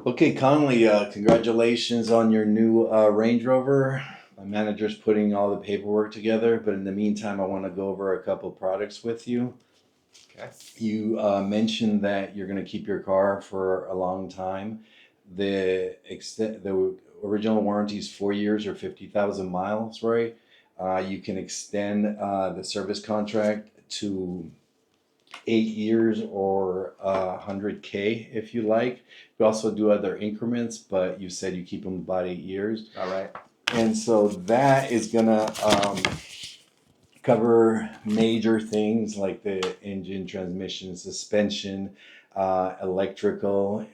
Okay, Conley, congratulations on your new Range Rover. My manager's putting all the paperwork together, but in the meantime, I want to go over a couple products with you. Okay. You mentioned that you're going to keep your car for a long time. The original warranty is 4 years or 50,000 miles, right? You can extend the service contract to 8 years or 100K if you like. We also do other increments, but you said you keep them about 8 years. All right. And so that is gonna cover major things like the engine, transmission, suspension, electrical.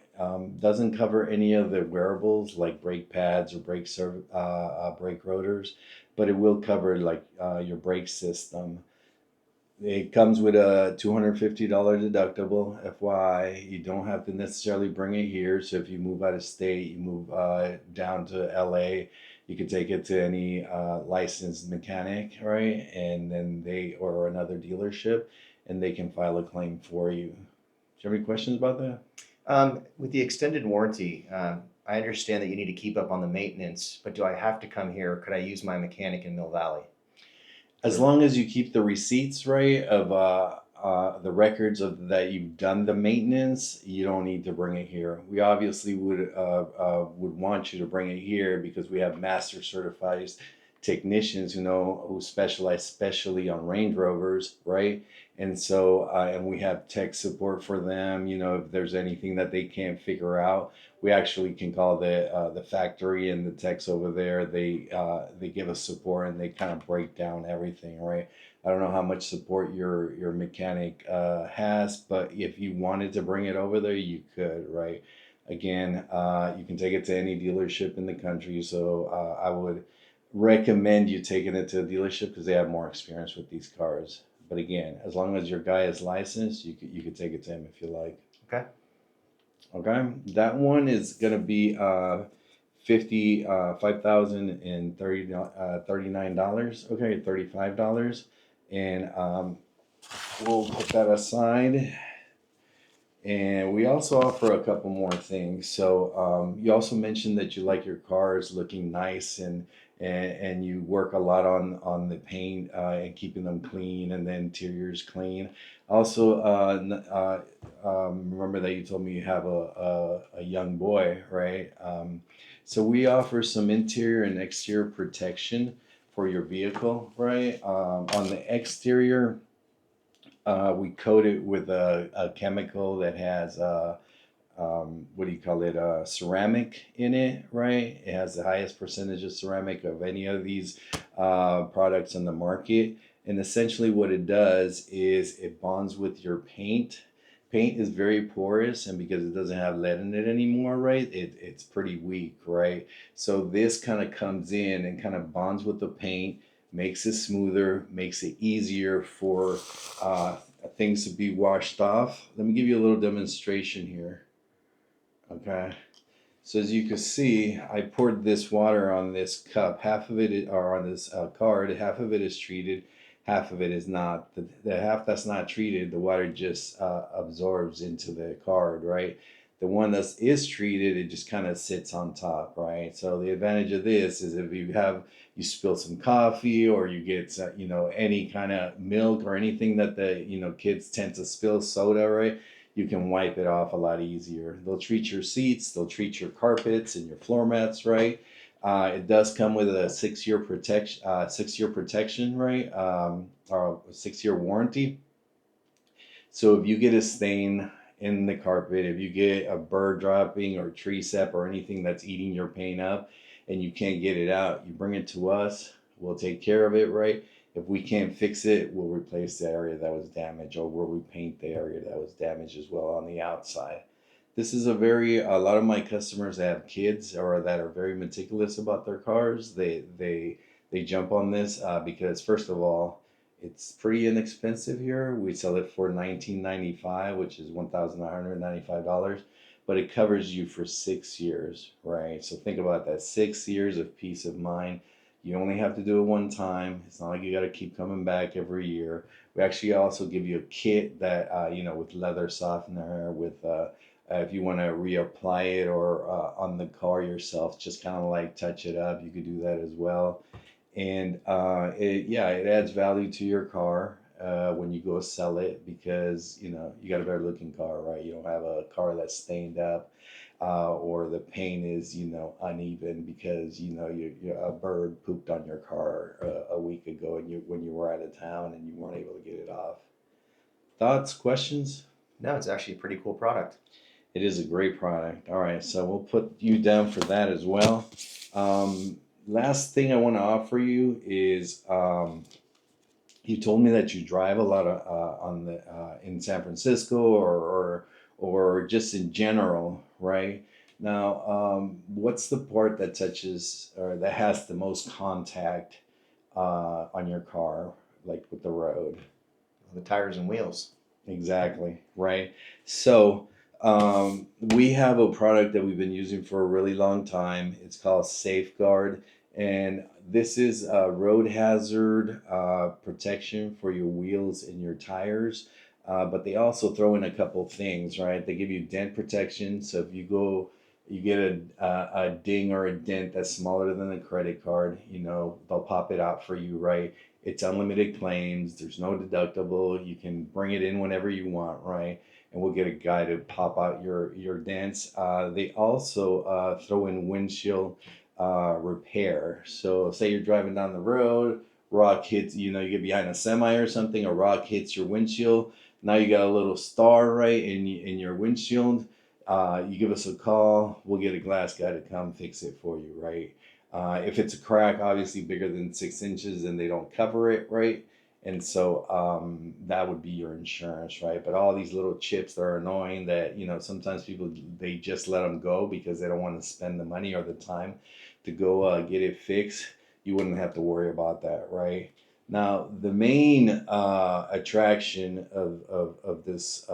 Doesn't cover any of the wearables like brake pads or brake rotors, but it will cover like your brake system. It comes with a $250 deductible. FYI, you don't have to necessarily bring it here. So if you move out of state, you move down to LA, you could take it to any licensed mechanic, right? And then or another dealership, and they can file a claim for you. Do you have any questions about that? With the extended warranty, I understand that you need to keep up on the maintenance, but do I have to come here or could I use my mechanic in Mill Valley? As long as you keep the receipts right of the records of that you've done the maintenance, you don't need to bring it here. We obviously would want you to bring it here because we have master certified technicians who specialize especially on Range Rovers, right? And so and we have tech support for them. If there's anything that they can't figure out, we actually can call the factory and the techs over there. They give us support and they kind of break down everything, right? I don't know how much support your mechanic has, but if you wanted to bring it over there, you could, right? Again, you can take it to any dealership in the country. So I would recommend you taking it to a dealership because they have more experience with these cars. But again, as long as your guy is licensed, you could take it to him if you like. Okay. Okay, that one is gonna be 39 dollars. Okay, $35, and we'll put that aside. And we also offer a couple more things. So you also mentioned that you like your cars looking nice and you work a lot on the paint and keeping them clean and the interiors clean. Also, remember that you told me you have a young boy, right? So we offer some interior and exterior protection for your vehicle, right? On the exterior, we coat it with a chemical that has what do you call it? Ceramic in it, right? It has the highest percentage of ceramic of any of these products in the market. And essentially, what it does is it bonds with your paint. Paint is very porous, and because it doesn't have lead in it anymore, right? It's pretty weak, right? So this kind of comes in and kind of bonds with the paint, makes it smoother, makes it easier for things to be washed off. Let me give you a little demonstration here. Okay. So as you can see, I poured this water on this cup. Half of it, or on this card, half of it is treated, half of it is not. The half that's not treated, the water just absorbs into the card, right? The one that is treated, it just kind of sits on top, right? So the advantage of this is if you spill some coffee or you get any kind of milk or anything that the kids tend to spill, soda, right? You can wipe it off a lot easier. They'll treat your seats, they'll treat your carpets and your floor mats, right? It does come with a 6 year protection, right? Or a 6 year warranty. So if you get a stain in the carpet, if you get a bird dropping or tree sap or anything that's eating your paint up and you can't get it out, you bring it to us. We'll take care of it, right? If we can't fix it, we'll replace the area that was damaged or we'll repaint the area that was damaged as well on the outside. This is a lot of my customers that have kids or that are very meticulous about their cars. They jump on this because first of all, it's pretty inexpensive here. We sell it for $19.95, which is $1,995, but it covers you for 6 years, right? So think about that, 6 years of peace of mind. You only have to do it one time. It's not like you got to keep coming back every year. We actually also give you a kit that with leather softener, with If you want to reapply it or on the car yourself, just kind of like touch it up, you could do that as well. And it adds value to your car when you go sell it because you got a better looking car, right? You don't have a car that's stained up or the paint is uneven because a bird pooped on your car a week ago and when you were out of town and you weren't able to get it off. Thoughts, questions? No, it's actually a pretty cool product. It is a great product. All right, so we'll put you down for that as well. Last thing I want to offer you is you told me that you drive a lot of on the in San Francisco or just in general, right? Now, what's the part that touches or that has the most contact on your car, like with the road? The tires and wheels. Exactly, right? So, we have a product that we've been using for a really long time. It's called Safeguard, and this is a road hazard protection for your wheels and your tires. But they also throw in a couple things, right? They give you dent protection. So if you get a ding or a dent that's smaller than a credit card, they'll pop it out for you, right? It's unlimited claims. There's no deductible. You can bring it in whenever you want, right? And we'll get a guy to pop out your dents. They also throw in windshield repair. So say you're driving down the road, rock hits, you get behind a semi or something, a rock hits your windshield. Now you got a little star right in your windshield. You give us a call. We'll get a glass guy to come fix it for you, right? If it's a crack, obviously bigger than 6 inches, and they don't cover it, right? And so that would be your insurance, right? But all these little chips that are annoying that, sometimes people, they just let them go because they don't want to spend the money or the time to go get it fixed. You wouldn't have to worry about that, right? Now, the main attraction of this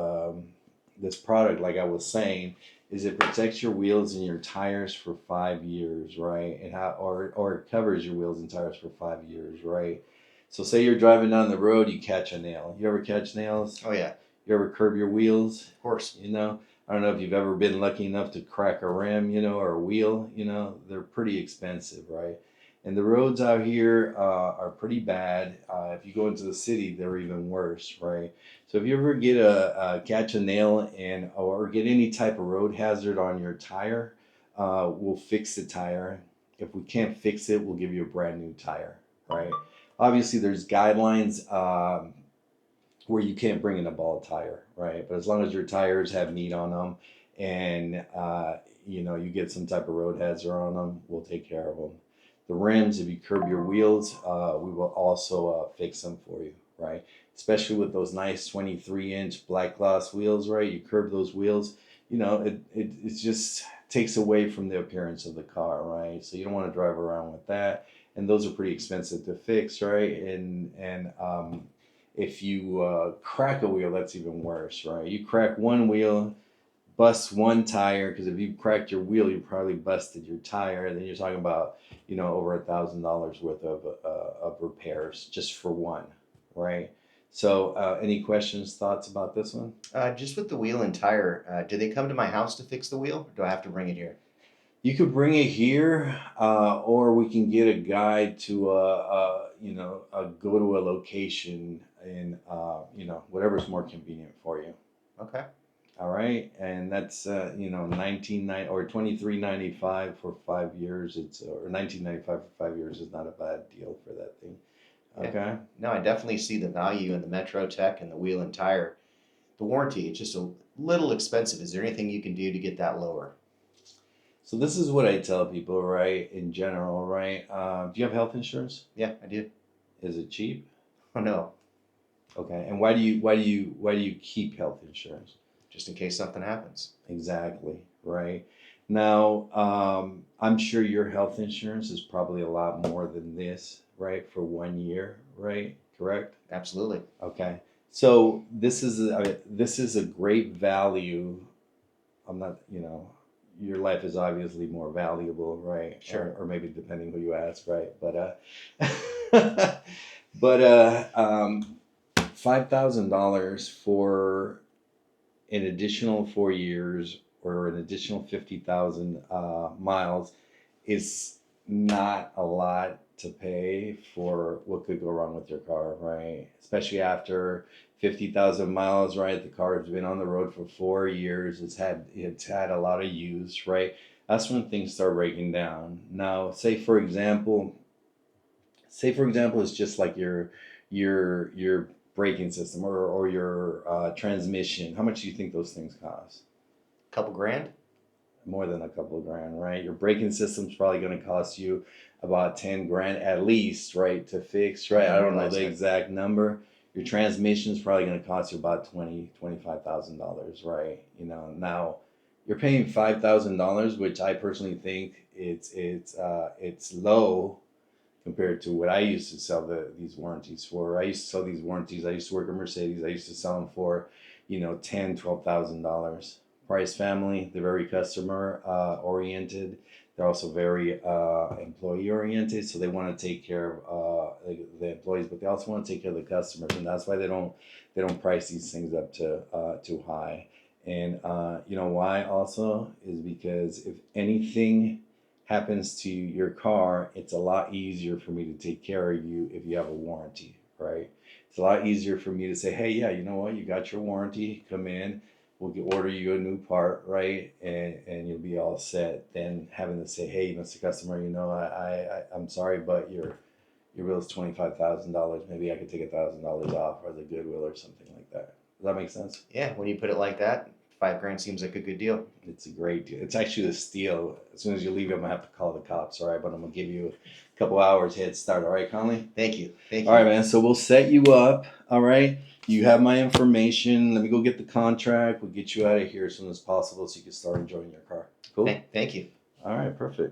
product, like I was saying, is it protects your wheels and your tires for 5 years, right? And or it covers your wheels and tires for 5 years, right? So say you're driving down the road, you catch a nail. You ever catch nails? Oh yeah, You ever curb your wheels? of course. I don't know if you've ever been lucky enough to crack a rim, or a wheel. They're pretty expensive, right? And the roads out here are pretty bad. If you go into the city, they're even worse, right? So if you ever get catch a nail or get any type of road hazard on your tire, we'll fix the tire. If we can't fix it, we'll give you a brand new tire, right? Obviously, there's guidelines where you can't bring in a bald tire, right? But as long as your tires have meat on them and you get some type of road hazard on them, we'll take care of them. The rims, if you curb your wheels, we will also fix them for you, right? Especially with those nice 23-inch black gloss wheels, right? You curb those wheels, it just takes away from the appearance of the car, right? So you don't want to drive around with that. And those are pretty expensive to fix, right? And if you crack a wheel, that's even worse, right? You crack one wheel, bust one tire, because if you cracked your wheel, you probably busted your tire. Then you're talking about, over $1,000 worth of repairs just for one, right? So, any questions, thoughts about this one? Just with the wheel and tire, do they come to my house to fix the wheel, or do I have to bring it here? You could bring it here, or we can get a guide to, go to a location and, whatever's more convenient for you. Okay. All right, and that's 1990 or 23.95 for 5 years. Or 19.95 for 5 years is not a bad deal for that thing. Yeah. Okay. No, I definitely see the value in the Metro Tech and the wheel and tire. The warranty, it's just a little expensive. Is there anything you can do to get that lower? So this is what I tell people, right? In general, right? Do you have health insurance? Yeah, I do. Is it cheap? Oh no, Okay. And why do you keep health insurance? just in case something happens. Exactly, right? Now, I'm sure your health insurance is probably a lot more than this, right? For 1 year, right? Correct? Absolutely. Okay. So this is a great value. I'm not, your life is obviously more valuable, right? Sure. Or maybe depending who you ask, right? But $5,000 for an additional 4 years or an additional 50,000 miles is not a lot to pay for what could go wrong with your car, right? Especially after 50,000 miles, right? The car has been on the road for 4 years. It's had a lot of use, right? That's when things start breaking down. Now, say for example, it's just like your braking system or your transmission. How much do you think those things cost? Couple grand? More than a couple of grand, right? Your braking system's probably going to cost you about 10 grand at least, right, to fix, right? I don't know realize the that. exact number. Your transmission's probably going to cost you about $25,000, right? Now you're paying $5,000, which I personally think it's low compared to what I used to sell these warranties for. I used to sell these warranties. I used to work at Mercedes. I used to sell them for, $10,000, $12,000. Price Family, they're very customer oriented. They're also very employee oriented. So they want to take care of the employees, but they also want to take care of the customers, and that's why they don't price these things up to too high. And you know why also is because if anything happens to your car, it's a lot easier for me to take care of you if you have a warranty, right? It's a lot easier for me to say, hey, yeah, you know what, you got your warranty, come in, order you a new part, right? And you'll be all set. Than having to say, hey, Mr. Customer, I'm sorry, but your bill is $25,000. Maybe I could take $1,000 off or the Goodwill or something like that. Does that make sense? Yeah, when you put it like that, 5 grand seems like a good deal. It's a great deal. It's actually a steal. As soon as you leave, I'm gonna have to call the cops. All right, but I'm gonna give you a couple hours head start. All right, Conley. Thank you. Thank you. All right, man. So we'll set you up. All right. You have my information. Let me go get the contract. We'll get you out of here as soon as possible so you can start enjoying your car. Cool. Thank you. All right. Perfect.